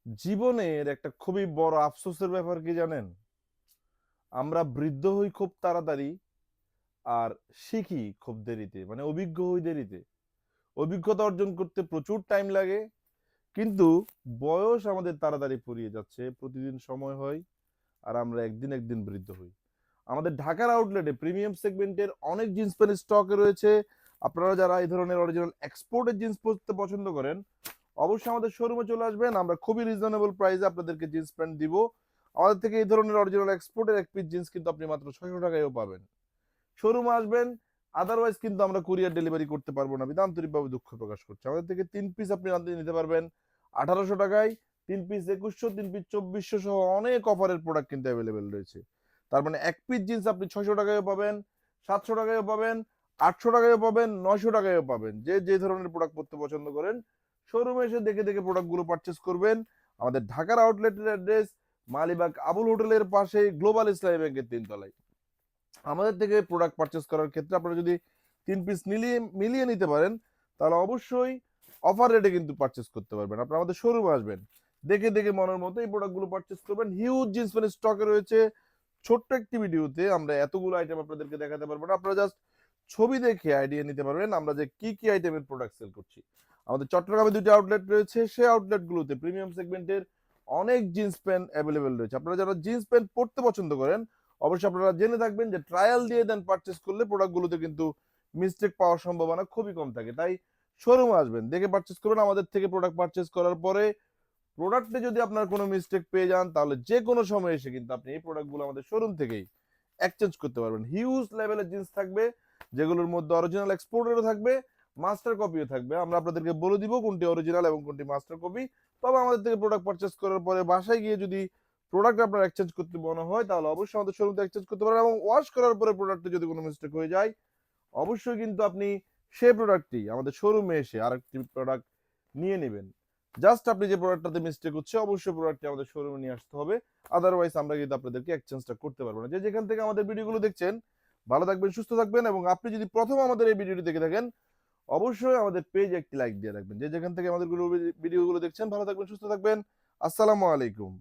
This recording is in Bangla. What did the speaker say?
জীবনের একটা খুবই বড় আফসোসের ব্যাপার কি জানেন? আমরা বৃদ্ধ হই খুব তাড়াতাড়ি আর শিখি খুব দেরিতে, মানে অভিজ্ঞ হই দেরিতে। অভিজ্ঞতা অর্জন করতে প্রচুর টাইম লাগে, কিন্তু বয়স আমাদের তাড়াতাড়ি ফুরিয়ে যাচ্ছে। প্রতিদিন সময় হয় আর আমরা একদিন একদিন বৃদ্ধ হই। আমাদের ঢাকার আউটলেটে প্রিমিয়াম সেগমেন্টের অনেক জিন্স প্যান্ট স্টকে রয়েছে। আপনারা যারা এই ধরনের অরিজিনাল এক্সপোর্টের জিন্স পরতে পছন্দ করেন, অবশ্যই আমাদের শোরুমে চলে আসবেন। আমরা খুবই রিজনেবল প্রাইসে আপনাদেরকে জিন্স প্যান্ট দিব। আমাদের থেকে এই ধরনের অরিজিনাল এক্সপোর্টের এক পিস জিন্স কিন্তু আপনি মাত্র 600 টাকায়ও পাবেন। শোরুমে আসবেন, আদারওয়াইজ কিন্তু আমরা কুরিয়ার ডেলিভারি করতে পারবো না, বিধান আন্তরিকভাবে দুঃখ প্রকাশ করছি। আমাদের থেকে 3 পিস আপনি নিতে পারবেন 1800 টাকায়, 3 পিস 2100, 3 পিস 2400 সহ অনেক অফারের প্রোডাক্ট কিন্তু অ্যাভেলেবেল রয়েছে। তার মানে এক পিস জিন্স আপনি 600 টাকায়ও পাবেন, 700 টাকায়ও পাবেন, 800 টাকায়ও পাবেন, 900 টাকায়ও পাবেন। যে যে ধরনের প্রোডাক্ট পড়তে পছন্দ করেন, শোরুমে এসে দেখে দেখে প্রোডাক্টগুলো পারচেস করবেন। আমাদের ঢাকার আউটলেটের অ্যাড্রেস মালিবাগ আবুল হোটেলের পাশে, গ্লোবাল ইসলামী ব্যাংকের 3 তলায়। আমাদের থেকে প্রোডাক্ট পারচেস করার ক্ষেত্রে আপনারা যদি 3 পিস মিলিয়ে মিলিয়ে নিতে পারেন, তাহলে অবশ্যই অফার রেটে কিন্তু পারচেস করতে পারবেন। আপনারা আমাদের শোরুমে আসবেন, দেখে দেখে মনের মতো এই প্রোডাক্টগুলো পারচেস করবেন। হিউজ জিন্স প্যান্ট স্টকে রয়েছে। ছোট্ট একটি ভিডিওতে আমরা এতগুলো আইটেম আপনাদেরকে দেখাতে পারবো না। আপনারা জাস্ট ছবি দেখে আইডিয়া নিতে পারবেন আমরা যে কি কি আইটেমের প্রোডাক্ট সেল করছি। আমাদের চট্টগ্রামে 2টি আউটলেট রয়েছে। সেই আউটলেটগুলোতে প্রিমিয়াম সেগমেন্টের অনেক জিন্স প্যান্ট অ্যাভেলেবেল রয়েছে। আপনারা যারা জিন্স প্যান্ট পরতে পছন্দ করেন, অবশ্যই আপনারা জেনে থাকবেন যে ট্রায়াল দিয়ে দেন পারচেস করলে প্রোডাক্টগুলোতে কিন্তু মিস্টেক পাওয়ার সম্ভাবনা খুবই কম থাকে। তাই শোরুমে আসবেন, দেখে পারচেস করবেন। আমাদের থেকে প্রোডাক্ট পারচেস করার পরে প্রোডাক্টে যদি আপনার কোনো মিস্টেক পেয়ে যান, তাহলে যে কোনো সময় এসে কিন্তু আপনি এই প্রোডাক্টগুলো আমাদের শোরুম থেকেই এক্সচেঞ্জ করতে পারবেন। হিউজ লেভেলের জিন্স থাকবে, যেগুলোর মধ্যে অরিজিনাল এক্সপোর্টেরও থাকবে, মাস্টার কপিও থাকবে। আমরা আপনাদেরকে বলে দিব কোনটি অরিজিনাল এবং কোনটি মাস্টার কপি। তবে আমাদের থেকে প্রোডাক্ট পারচেস করার পরে বাসায় গিয়ে যদি প্রোডাক্ট আপনার এক্সচেঞ্জ করতে মনে হয়, তাহলে অবশ্যই আমাদের শোরুম থেকে এক্সচেঞ্জ করতে পারেন। এবং ওয়াশ করার পরে প্রোডাক্টে যদি কোনো মিস্টেক হয়ে যায়, অবশ্যই কিন্তু আপনি সেই প্রোডাক্টটি আমাদের শোরুমে এসে আরেকটি প্রোডাক্ট নিয়ে নেবেন। জাস্ট আপনি যে প্রোডাক্টটাতে মিস্টেক হচ্ছে, অবশ্যই প্রোডাক্টটি আমাদের শোরুমে নিয়ে আসতে হবে। আদারওয়াইজ আমরা কিন্তু আপনাদেরকে এক্সচেঞ্জটা করতে পারবো না। যে যেখান থেকে আমাদের ভিডিওগুলো দেখছেন, ভালো থাকবেন, সুস্থ থাকবেন। এবং আপনি যদি প্রথম আমাদের এই ভিডিওটি দেখে থাকেন, অবশ্যই আমাদের পেজে একটি লাইক দিয়ে রাখবেন। যে যেখান থেকে আমাদের ভিডিওগুলো দেখছেন, ভালো থাকবেন, সুস্থ থাকবেন। আসসালামু আলাইকুম।